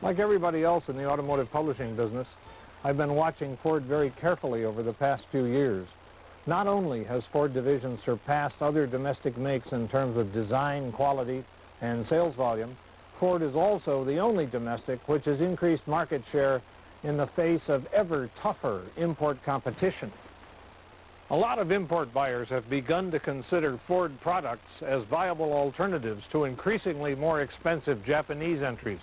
Like everybody else in the automotive publishing business, I've been watching Ford very carefully over the past few years. Not only has Ford Division surpassed other domestic makes in terms of design, quality, and sales volume, Ford is also the only domestic which has increased market share in the face of ever tougher import competition. A lot of import buyers have begun to consider Ford products as viable alternatives to increasingly more expensive Japanese entries.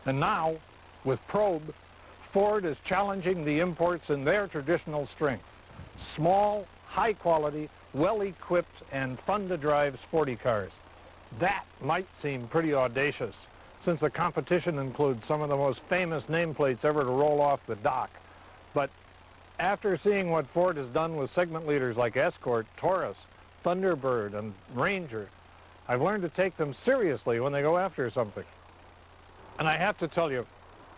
And now, with Probe, Ford is challenging the imports in their traditional strength: small, high-quality, well-equipped, and fun-to-drive sporty cars. That might seem pretty audacious, since the competition includes some of the most famous nameplates ever to roll off the dock. But after seeing what Ford has done with segment leaders like Escort, Taurus, Thunderbird, and Ranger, I've learned to take them seriously when they go after something. And I have to tell you,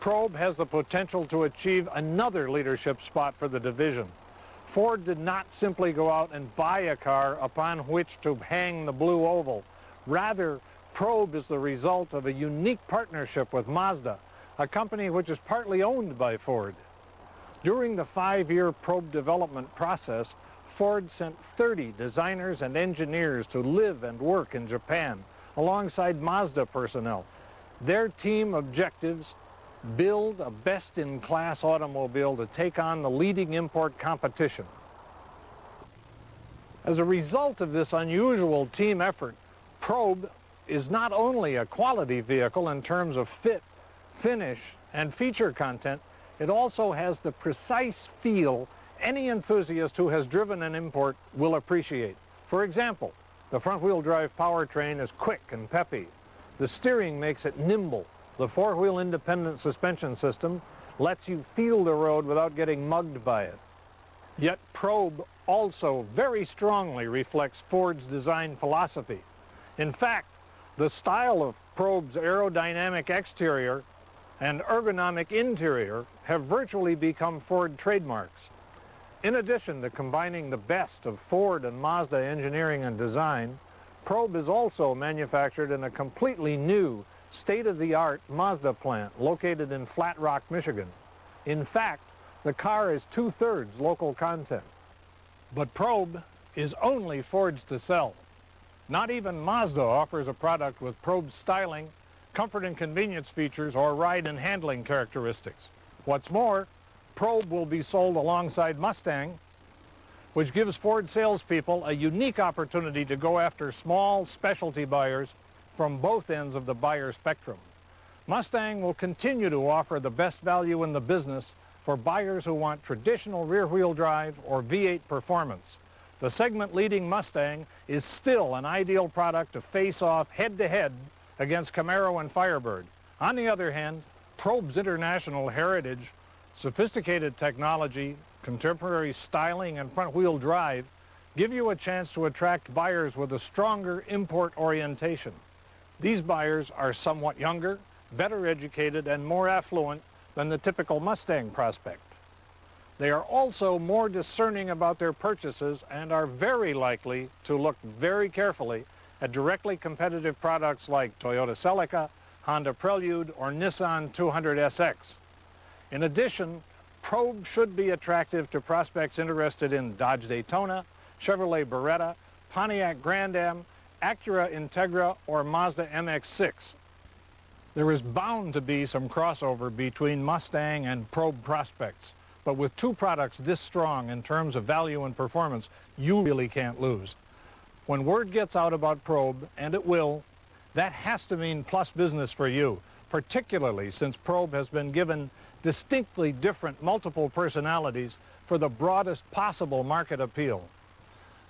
Probe has the potential to achieve another leadership spot for the division. Ford did not simply go out and buy a car upon which to hang the blue oval. Rather, Probe is the result of a unique partnership with Mazda, a company which is partly owned by Ford. During the 5-year Probe development process, Ford sent 30 designers and engineers to live and work in Japan, alongside Mazda personnel. Their team objectives: build a best-in-class automobile to take on the leading import competition. As a result of this unusual team effort, Probe is not only a quality vehicle in terms of fit, finish, and feature content, it also has the precise feel any enthusiast who has driven an import will appreciate. For example, the front-wheel drive powertrain is quick and peppy. The steering makes it nimble. The four-wheel independent suspension system lets you feel the road without getting mugged by it. Yet Probe also very strongly reflects Ford's design philosophy. In fact, the style of Probe's aerodynamic exterior and ergonomic interior have virtually become Ford trademarks. In addition to combining the best of Ford and Mazda engineering and design, Probe is also manufactured in a completely new, state-of-the-art Mazda plant located in Flat Rock, Michigan. In fact, the car is 2/3 local content. But Probe is only Ford's to sell. Not even Mazda offers a product with Probe's styling, comfort and convenience features, or ride and handling characteristics. What's more, Probe will be sold alongside Mustang, which gives Ford salespeople a unique opportunity to go after small specialty buyers from both ends of the buyer spectrum. Mustang will continue to offer the best value in the business for buyers who want traditional rear-wheel drive or V8 performance. The segment-leading Mustang is still an ideal product to face off head-to-head against Camaro and Firebird. On the other hand, Probe's international heritage, sophisticated technology, contemporary styling, and front-wheel drive give you a chance to attract buyers with a stronger import orientation. These buyers are somewhat younger, better educated, and more affluent than the typical Mustang prospect. They are also more discerning about their purchases and are very likely to look very carefully at directly competitive products like Toyota Celica, Honda Prelude, or Nissan 200SX. In addition, Probe should be attractive to prospects interested in Dodge Daytona, Chevrolet Beretta, Pontiac Grand Am, Acura Integra, or Mazda MX-6. There is bound to be some crossover between Mustang and Probe prospects, but with two products this strong in terms of value and performance, you really can't lose. When word gets out about Probe, and it will, that has to mean plus business for you, particularly since Probe has been given distinctly different multiple personalities for the broadest possible market appeal.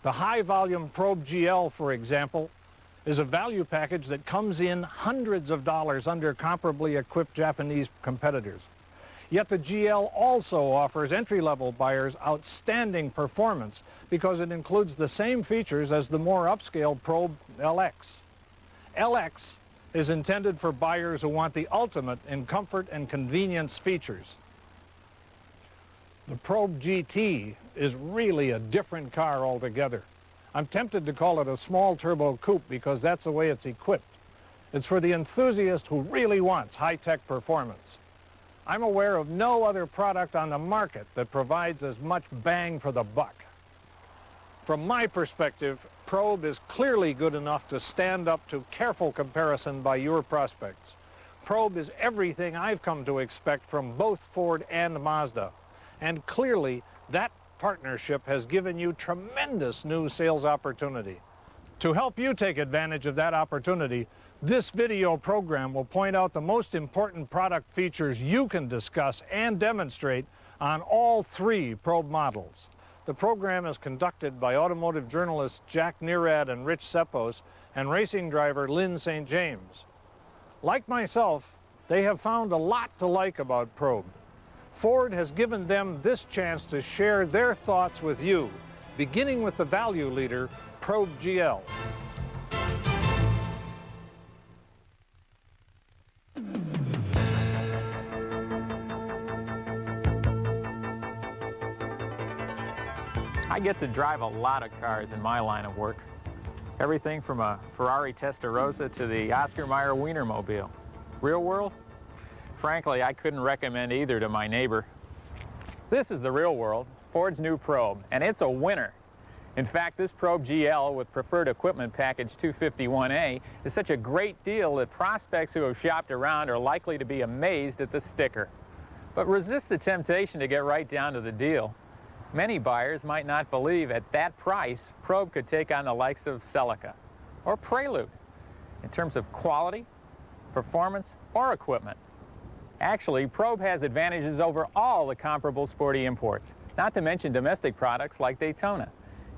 The high-volume Probe GL, for example, is a value package that comes in hundreds of dollars under comparably equipped Japanese competitors. Yet the GL also offers entry-level buyers outstanding performance because it includes the same features as the more upscale Probe LX. LX is intended for buyers who want the ultimate in comfort and convenience features. The Probe GT is really a different car altogether. I'm tempted to call it a small turbo coupe because that's the way it's equipped. It's for the enthusiast who really wants high-tech performance. I'm aware of no other product on the market that provides as much bang for the buck. From my perspective, Probe is clearly good enough to stand up to careful comparison by your prospects. Probe is everything I've come to expect from both Ford and Mazda. And clearly, that partnership has given you tremendous new sales opportunity. To help you take advantage of that opportunity, this video program will point out the most important product features you can discuss and demonstrate on all three Probe models. The program is conducted by automotive journalists Jack Nerad and Rich Seppos and racing driver Lynn St. James. Like myself, they have found a lot to like about Probe. Ford has given them this chance to share their thoughts with you, beginning with the value leader, Probe GL. I get to drive a lot of cars in my line of work. Everything from a Ferrari Testarossa to the Oscar Mayer Wienermobile. Real world? Frankly, I couldn't recommend either to my neighbor. This is the real world, Ford's new Probe, and it's a winner. In fact, this Probe GL with Preferred Equipment Package 251A is such a great deal that prospects who have shopped around are likely to be amazed at the sticker. But resist the temptation to get right down to the deal. Many buyers might not believe at that price Probe could take on the likes of Celica or Prelude in terms of quality, performance, or equipment. Actually, Probe has advantages over all the comparable sporty imports, not to mention domestic products like Daytona.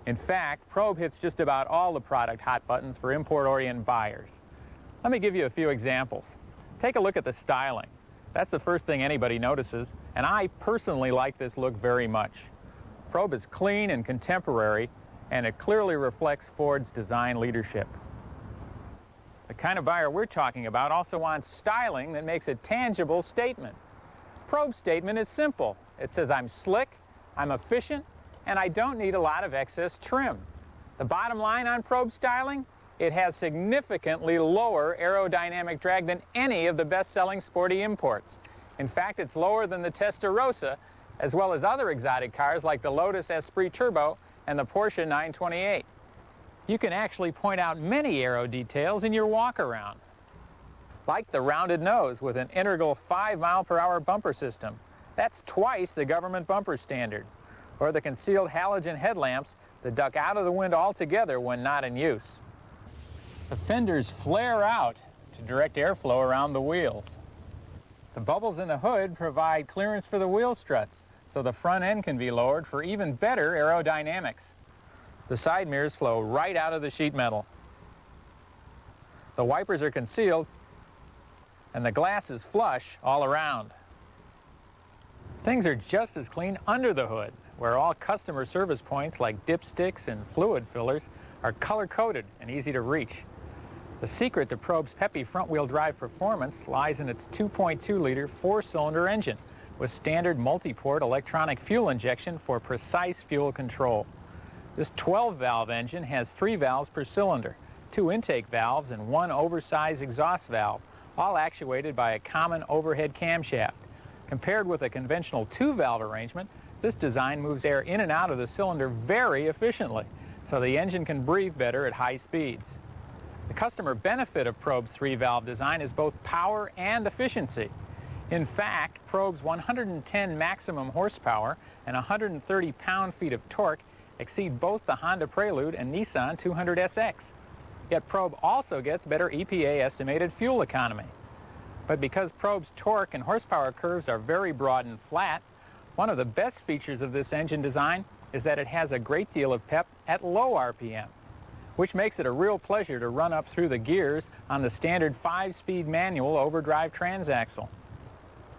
In fact, Probe hits just about all the product hot buttons for import-oriented buyers. Let me give you a few examples. Take a look at the styling. That's the first thing anybody notices, and I personally like this look very much. Probe is clean and contemporary, and it clearly reflects Ford's design leadership. The kind of buyer we're talking about also wants styling that makes a tangible statement. Probe's statement is simple. It says, I'm slick, I'm efficient, and I don't need a lot of excess trim. The bottom line on Probe styling? It has significantly lower aerodynamic drag than any of the best-selling sporty imports. In fact, it's lower than the Testarossa, as well as other exotic cars like the Lotus Esprit Turbo and the Porsche 928. You can actually point out many aero details in your walk-around, like the rounded nose with an integral 5-mile-per-hour bumper system. That's twice the government bumper standard. Or the concealed halogen headlamps that duck out of the wind altogether when not in use. The fenders flare out to direct airflow around the wheels. The bubbles in the hood provide clearance for the wheel struts, so the front end can be lowered for even better aerodynamics. The side mirrors flow right out of the sheet metal. The wipers are concealed, and the glass is flush all around. Things are just as clean under the hood, where all customer service points like dipsticks and fluid fillers are color-coded and easy to reach. The secret to Probe's peppy front-wheel drive performance lies in its 2.2-liter four-cylinder engine with standard multi-port electronic fuel injection for precise fuel control. This 12-valve engine has 3 valves per cylinder, 2 intake valves and 1 oversized exhaust valve, all actuated by a common overhead camshaft. Compared with a conventional 2-valve arrangement, this design moves air in and out of the cylinder very efficiently, so the engine can breathe better at high speeds. The customer benefit of Probe's 3-valve design is both power and efficiency. In fact, Probe's 110 maximum horsepower and 130 pound-feet of torque exceed both the Honda Prelude and Nissan 200SX. Yet Probe also gets better EPA-estimated fuel economy. But because Probe's torque and horsepower curves are very broad and flat, one of the best features of this engine design is that it has a great deal of pep at low RPM, which makes it a real pleasure to run up through the gears on the standard 5-speed manual overdrive transaxle.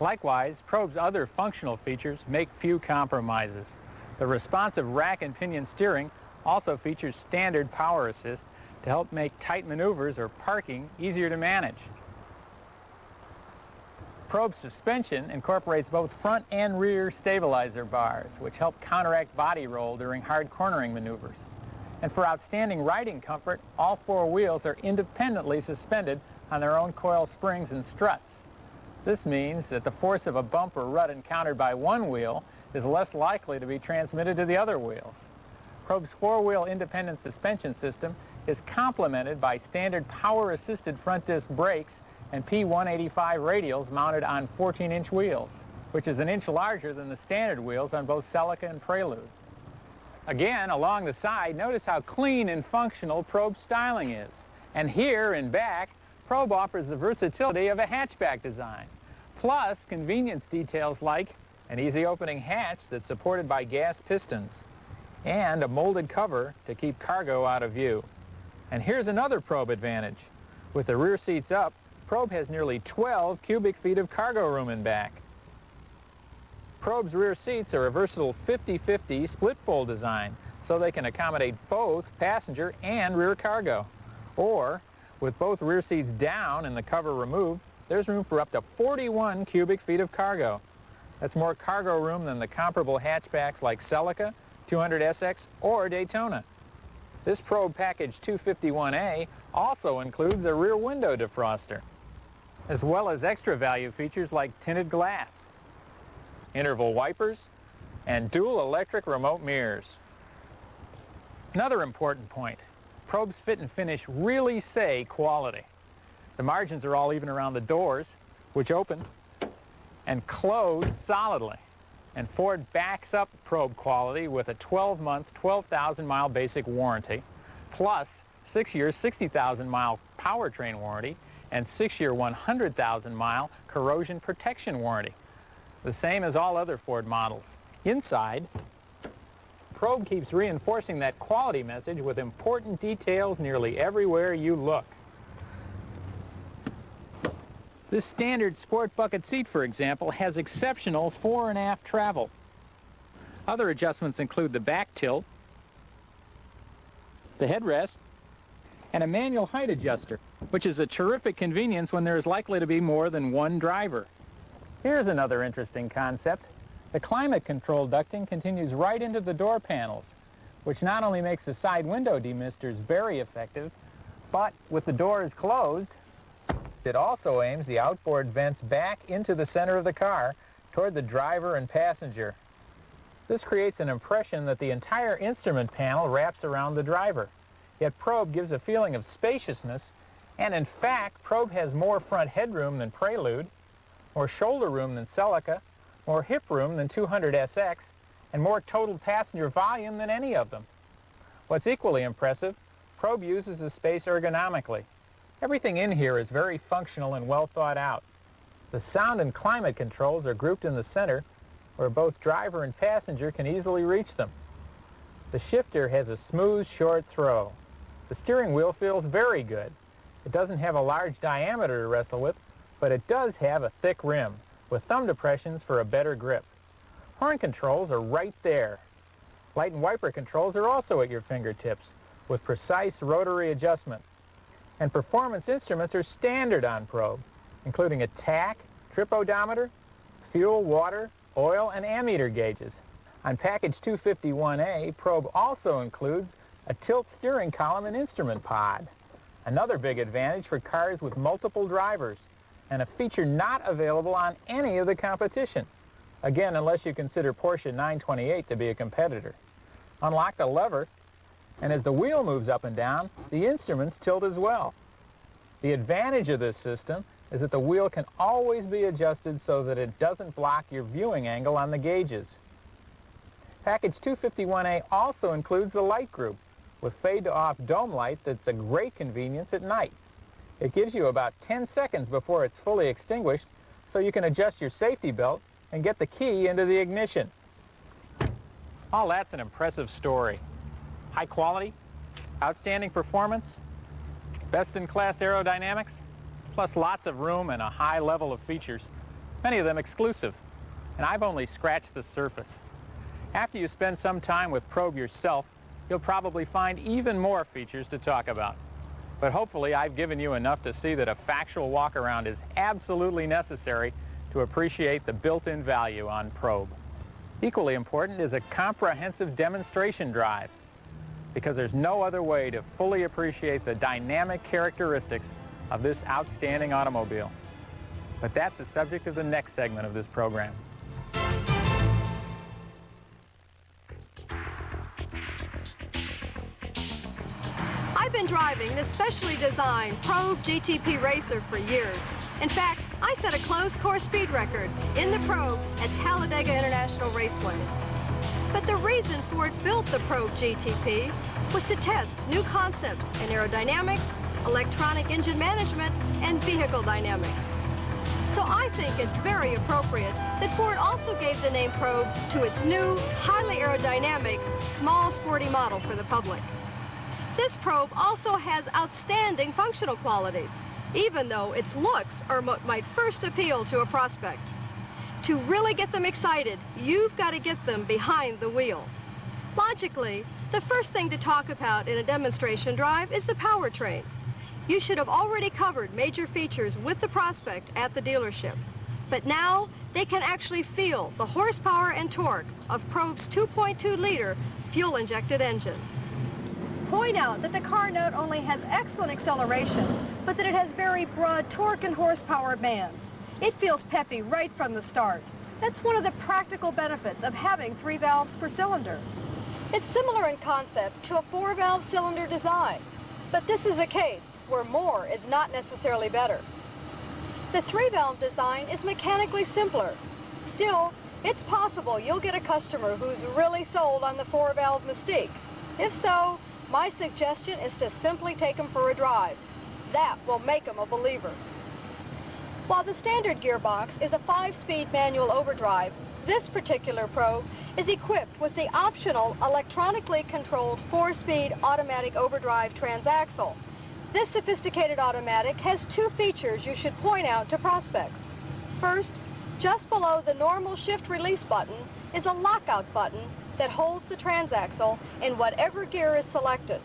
Likewise, Probe's other functional features make few compromises. The responsive rack and pinion steering also features standard power assist to help make tight maneuvers or parking easier to manage. Probe's suspension incorporates both front and rear stabilizer bars, which help counteract body roll during hard cornering maneuvers. And for outstanding riding comfort, all 4 wheels are independently suspended on their own coil springs and struts. This means that the force of a bump or rut encountered by one wheel is less likely to be transmitted to the other wheels. Probe's four-wheel independent suspension system is complemented by standard power-assisted front disc brakes and P185 radials mounted on 14-inch wheels, which is an inch larger than the standard wheels on both Celica and Prelude. Again, along the side, notice how clean and functional Probe's styling is. And here in back, Probe offers the versatility of a hatchback design, plus convenience details like an easy opening hatch that's supported by gas pistons, and a molded cover to keep cargo out of view. And here's another Probe advantage. With the rear seats up, Probe has nearly 12 cubic feet of cargo room in back. Probe's rear seats are a versatile 50-50 split-fold design, so they can accommodate both passenger and rear cargo. Or, with both rear seats down and the cover removed, there's room for up to 41 cubic feet of cargo. That's more cargo room than the comparable hatchbacks like Celica, 200SX, or Daytona. This Probe Package 251A also includes a rear window defroster, as well as extra value features like tinted glass, interval wipers, and dual electric remote mirrors. Another important point, Probe's fit and finish really say quality. The margins are all even around the doors, which open and close solidly. And Ford backs up Probe quality with a 12-month, 12,000-mile basic warranty, plus 6-year, 60,000-mile powertrain warranty, and 6-year, 100,000-mile corrosion protection warranty. The same as all other Ford models. Inside, Probe keeps reinforcing that quality message with important details nearly everywhere you look. This standard sport bucket seat, for example, has exceptional fore and aft travel. Other adjustments include the back tilt, the headrest, and a manual height adjuster, which is a terrific convenience when there is likely to be more than one driver. Here's another interesting concept. The climate control ducting continues right into the door panels, which not only makes the side window demisters very effective, but with the doors closed, it also aims the outboard vents back into the center of the car toward the driver and passenger. This creates an impression that the entire instrument panel wraps around the driver. Yet Probe gives a feeling of spaciousness, and in fact, Probe has more front headroom than Prelude, more shoulder room than Celica, more hip room than 200SX, and more total passenger volume than any of them. What's equally impressive, Probe uses the space ergonomically. Everything in here is very functional and well thought out. The sound and climate controls are grouped in the center, where both driver and passenger can easily reach them. The shifter has a smooth, short throw. The steering wheel feels very good. It doesn't have a large diameter to wrestle with, but it does have a thick rim, with thumb depressions for a better grip. Horn controls are right there. Light and wiper controls are also at your fingertips, with precise rotary adjustment. And performance instruments are standard on Probe, including a tach, trip odometer, fuel, water, oil, and ammeter gauges. On Package 251A, Probe also includes a tilt steering column and instrument pod. Another big advantage for cars with multiple drivers, and a feature not available on any of the competition. Again, unless you consider Porsche 928 to be a competitor. Unlock the lever, and as the wheel moves up and down, the instruments tilt as well. The advantage of this system is that the wheel can always be adjusted so that it doesn't block your viewing angle on the gauges. Package 251A also includes the light group, with fade-to-off dome light that's a great convenience at night. It gives you about 10 seconds before it's fully extinguished, so you can adjust your safety belt and get the key into the ignition. All that's an impressive story. High quality, outstanding performance, best-in-class aerodynamics, plus lots of room and a high level of features, many of them exclusive. And I've only scratched the surface. After you spend some time with Probe yourself, you'll probably find even more features to talk about. But hopefully I've given you enough to see that a factual walk-around is absolutely necessary to appreciate the built-in value on Probe. Equally important is a comprehensive demonstration drive, because there's no other way to fully appreciate the dynamic characteristics of this outstanding automobile. But that's the subject of the next segment of this program. I've been driving this specially designed Probe GTP Racer for years. In fact, I set a closed course speed record in the Probe at Talladega International Raceway. But the reason Ford built the Probe GTP was to test new concepts in aerodynamics, electronic engine management, and vehicle dynamics. So I think it's very appropriate that Ford also gave the name Probe to its new, highly aerodynamic, small, sporty model for the public. This Probe also has outstanding functional qualities, even though its looks are what might first appeal to a prospect. To really get them excited, you've got to get them behind the wheel. Logically, the first thing to talk about in a demonstration drive is the powertrain. You should have already covered major features with the prospect at the dealership. But now, they can actually feel the horsepower and torque of Probe's 2.2-liter fuel-injected engine. Point out that the car not only has excellent acceleration, but that it has very broad torque and horsepower bands. It feels peppy right from the start. That's one of the practical benefits of having 3 valves per cylinder. It's similar in concept to a 4-valve cylinder design, but this is a case where more is not necessarily better. The 3-valve design is mechanically simpler. Still, it's possible you'll get a customer who's really sold on the 4-valve mystique. If so, my suggestion is to simply take them for a drive. That will make them a believer. While the standard gearbox is a 5-speed manual overdrive, this particular Probe is equipped with the optional electronically controlled 4-speed automatic overdrive transaxle. This sophisticated automatic has 2 features you should point out to prospects. First, just below the normal shift release button is a lockout button that holds the transaxle in whatever gear is selected.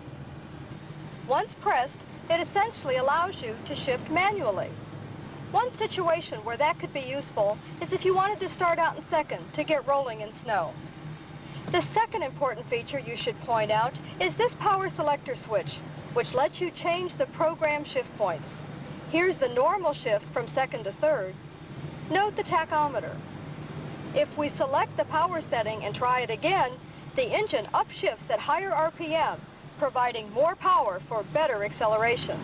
Once pressed, it essentially allows you to shift manually. One situation where that could be useful is if you wanted to start out in second to get rolling in snow. The second important feature you should point out is this power selector switch, which lets you change the program shift points. Here's the normal shift from second to third. Note the tachometer. If we select the power setting and try it again, the engine upshifts at higher RPM, providing more power for better acceleration.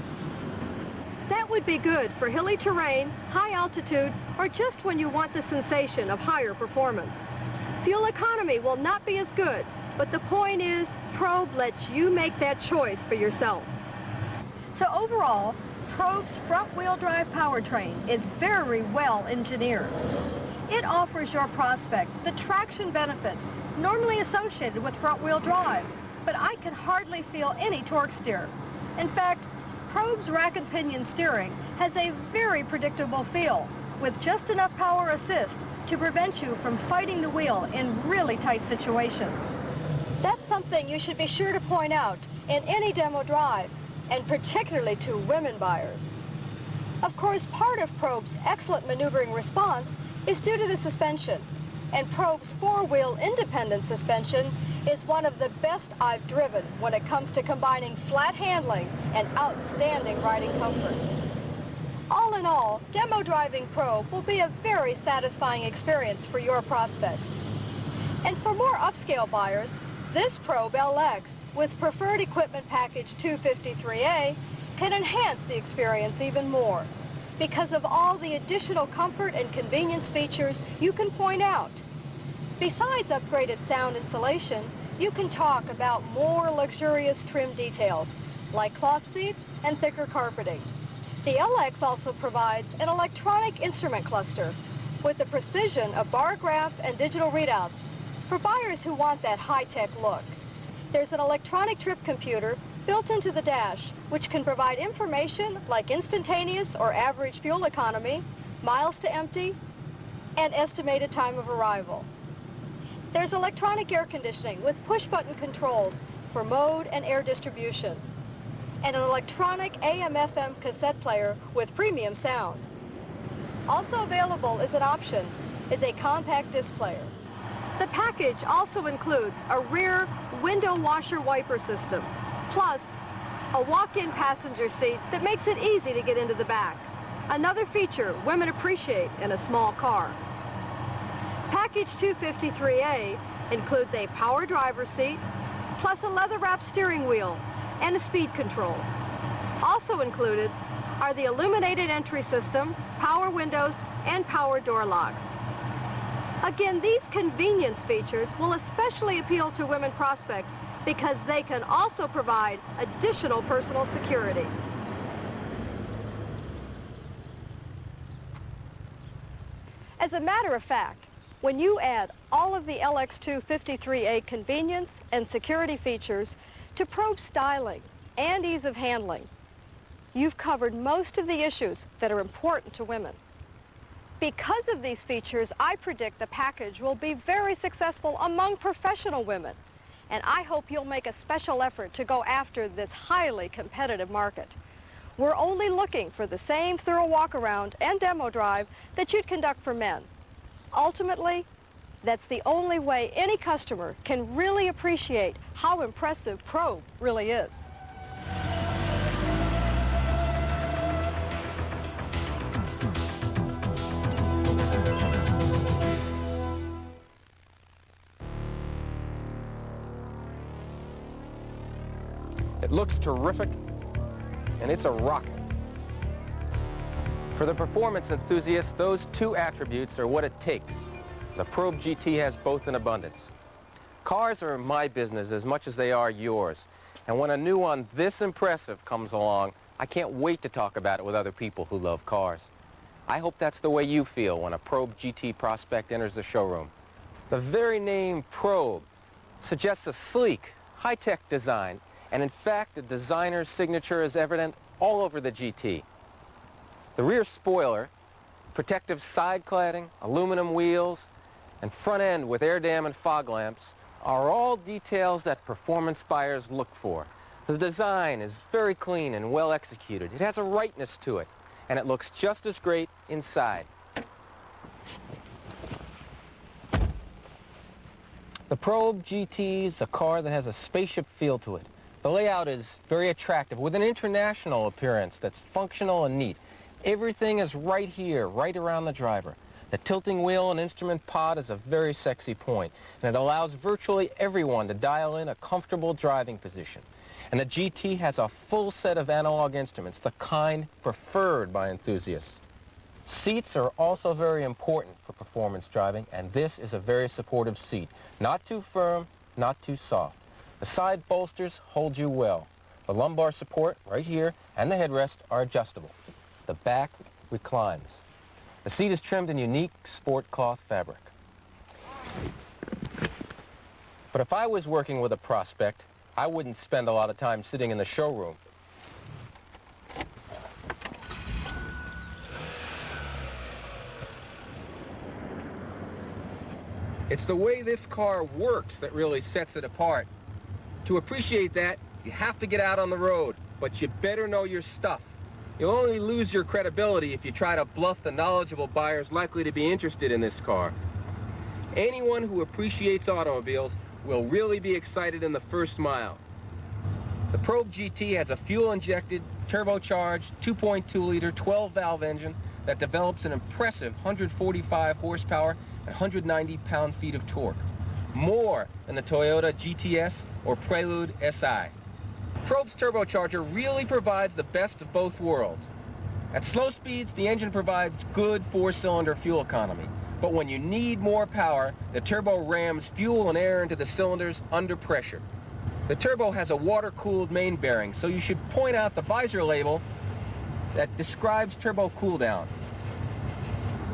That would be good for hilly terrain, high altitude, or just when you want the sensation of higher performance. Fuel economy will not be as good, but the point is, Probe lets you make that choice for yourself. So overall, Probe's front-wheel drive powertrain is very well engineered. It offers your prospect the traction benefits normally associated with front-wheel drive, but I can hardly feel any torque steer. In fact, Probe's rack and pinion steering has a very predictable feel, with just enough power assist to prevent you from fighting the wheel in really tight situations. That's something you should be sure to point out in any demo drive, and particularly to women buyers. Of course, part of Probe's excellent maneuvering response is due to the suspension, and Probe's 4-wheel independent suspension is one of the best I've driven when it comes to combining flat handling and outstanding riding comfort. All in all, demo driving Probe will be a very satisfying experience for your prospects. And for more upscale buyers, this Probe LX with Preferred Equipment Package 253A can enhance the experience even more because of all the additional comfort and convenience features you can point out. Besides upgraded sound insulation, you can talk about more luxurious trim details like cloth seats and thicker carpeting. The LX also provides an electronic instrument cluster with the precision of bar graph and digital readouts for buyers who want that high-tech look. There's an electronic trip computer built into the dash, which can provide information like instantaneous or average fuel economy, miles to empty, and estimated time of arrival. There's electronic air conditioning with push-button controls for mode and air distribution, and an electronic AM/FM cassette player with premium sound. Also available as an option is a compact disc player. The package also includes a rear window washer wiper system, plus A walk-in passenger seat that makes it easy to get into the back. Another feature women appreciate in a small car. Package 253A includes a power driver's seat, plus a leather-wrapped steering wheel and a speed control. Also included are the illuminated entry system, power windows, and power door locks. Again, these convenience features will especially appeal to women prospects because they can also provide additional personal security. As a matter of fact, when you add all of the LX2 53A convenience and security features to Probe styling and ease of handling, you've covered most of the issues that are important to women. Because of these features, I predict the package will be very successful among professional women, and I hope you'll make a special effort to go after this highly competitive market. We're only looking for the same thorough walk-around and demo drive that you'd conduct for men. Ultimately, that's the only way any customer can really appreciate how impressive Probe really is. It looks terrific, and it's a rocket. For the performance enthusiast, those two attributes are what it takes. The Probe GT has both in abundance. Cars are my business as much as they are yours, and when a new one this impressive comes along, I can't wait to talk about it with other people who love cars. I hope that's the way you feel when a Probe GT prospect enters the showroom. The very name Probe suggests a sleek, high-tech design, and in fact, the designer's signature is evident all over the GT. The rear spoiler, protective side cladding, aluminum wheels, and front end with air dam and fog lamps are all details that performance buyers look for. The design is very clean and well executed. It has a rightness to it, and it looks just as great inside. The Probe GT is a car that has a spaceship feel to it. The layout is very attractive with an international appearance that's functional and neat. Everything is right here, right around the driver. The tilting wheel and instrument pod is a very sexy point, and it allows virtually everyone to dial in a comfortable driving position. And the GT has a full set of analog instruments, the kind preferred by enthusiasts. Seats are also very important for performance driving, and this is a very supportive seat. Not too firm, not too soft. The side bolsters hold you well. The lumbar support, right here, and the headrest are adjustable. The back reclines. The seat is trimmed in unique sport cloth fabric. But if I was working with a prospect, I wouldn't spend a lot of time sitting in the showroom. It's the way this car works that really sets it apart. To appreciate that, you have to get out on the road, but you better know your stuff. You'll only lose your credibility if you try to bluff the knowledgeable buyers likely to be interested in this car. Anyone who appreciates automobiles will really be excited in the first mile. The Probe GT has a fuel-injected, turbocharged, 2.2-liter, 12-valve engine that develops an impressive 145 horsepower and 190 pound-feet of torque, more than the Toyota GTS or Prelude SI. Probe's turbocharger really provides the best of both worlds. At slow speeds, the engine provides good four-cylinder fuel economy, but when you need more power, the turbo rams fuel and air into the cylinders under pressure. The turbo has a water-cooled main bearing, so you should point out the visor label that describes turbo cooldown.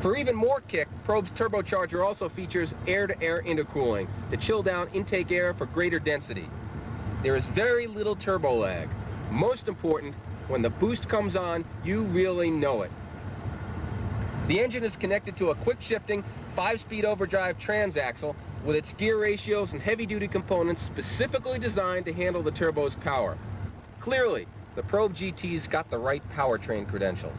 For even more kick, Probe's turbocharger also features air-to-air intercooling to chill down intake air for greater density. There is very little turbo lag. Most important, when the boost comes on, you really know it. The engine is connected to a quick-shifting 5-speed overdrive transaxle with its gear ratios and heavy-duty components specifically designed to handle the turbo's power. Clearly, the Probe GT's got the right powertrain credentials.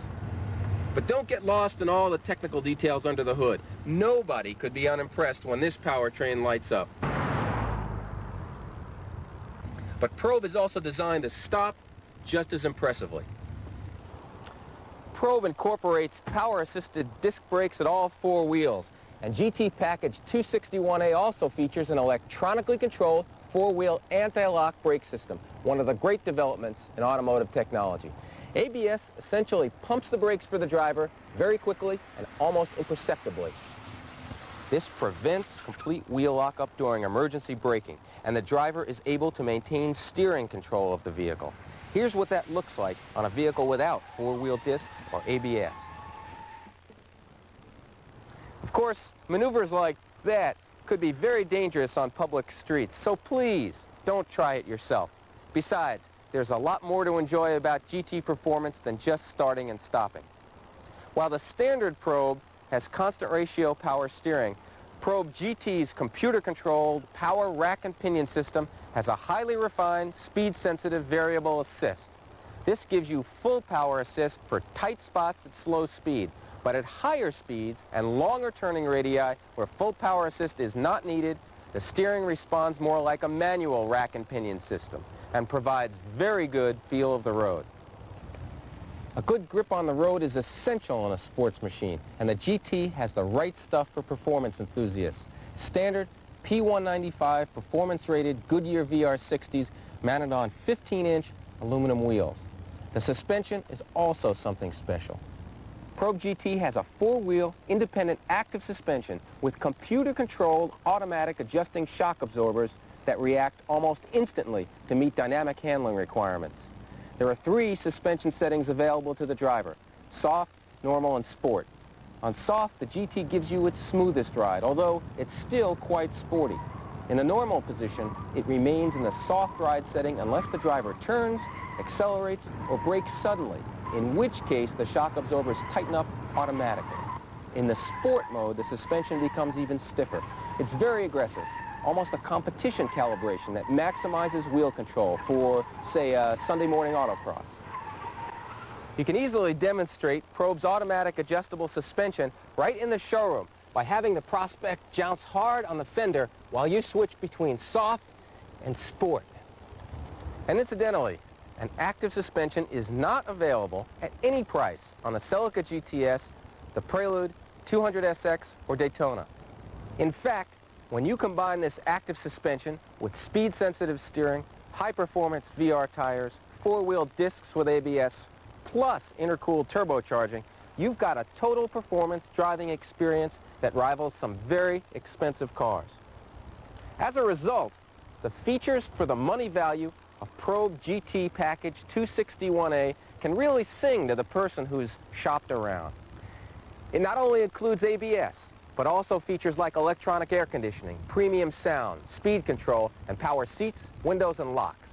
But don't get lost in all the technical details under the hood. Nobody could be unimpressed when this powertrain lights up. But Probe is also designed to stop just as impressively. Probe incorporates power-assisted disc brakes at all four wheels, and GT Package 261A also features an electronically controlled four-wheel anti-lock brake system, one of the great developments in automotive technology. ABS essentially pumps the brakes for the driver very quickly and almost imperceptibly. This prevents complete wheel lock-up during emergency braking, and the driver is able to maintain steering control of the vehicle. Here's what that looks like on a vehicle without four-wheel discs or ABS. Of course, maneuvers like that could be very dangerous on public streets, so please don't try it yourself. Besides, there's a lot more to enjoy about GT performance than just starting and stopping. While the standard Probe has constant ratio power steering, Probe GT's computer-controlled power rack and pinion system has a highly refined, speed-sensitive variable assist. This gives you full power assist for tight spots at slow speed, but at higher speeds and longer turning radii where full power assist is not needed, the steering responds more like a manual rack and pinion system and provides very good feel of the road. A good grip on the road is essential in a sports machine, and the GT has the right stuff for performance enthusiasts. Standard P195 performance-rated Goodyear VR60s mounted on 15-inch aluminum wheels. The suspension is also something special. Probe GT has a four-wheel independent active suspension with computer-controlled automatic adjusting shock absorbers that react almost instantly to meet dynamic handling requirements. There are three suspension settings available to the driver: soft, normal, and sport. On soft, the GT gives you its smoothest ride, although it's still quite sporty. In the normal position, it remains in the soft ride setting unless the driver turns, accelerates, or brakes suddenly, in which case the shock absorbers tighten up automatically. In the sport mode, the suspension becomes even stiffer. It's very aggressive, almost a competition calibration that maximizes wheel control for, say, a Sunday morning autocross. You can easily demonstrate Probe's automatic adjustable suspension right in the showroom by having the prospect jounce hard on the fender while you switch between soft and sport. And incidentally, an active suspension is not available at any price on the Celica GTS, the Prelude, 200SX, or Daytona. In fact, when you combine this active suspension with speed-sensitive steering, high-performance VR tires, four-wheel discs with ABS, plus intercooled turbocharging, you've got a total performance driving experience that rivals some very expensive cars. As a result, the features for the money value of Probe GT Package 261A can really sing to the person who's shopped around. It not only includes ABS, but also features like electronic air conditioning, premium sound, speed control, and power seats, windows, and locks.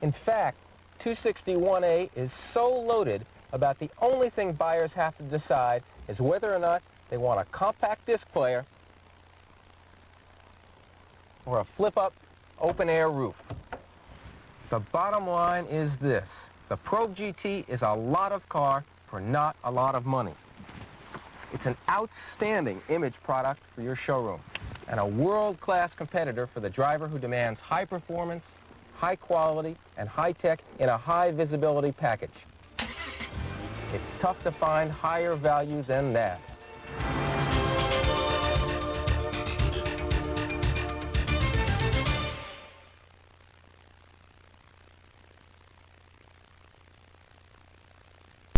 In fact, 261A is so loaded about the only thing buyers have to decide is whether or not they want a compact disc player or a flip-up open-air roof. The bottom line is this: the Probe GT is a lot of car for not a lot of money. It's an outstanding image product for your showroom and a world-class competitor for the driver who demands high performance, high quality, and high tech in a high visibility package. It's tough to find higher value than that.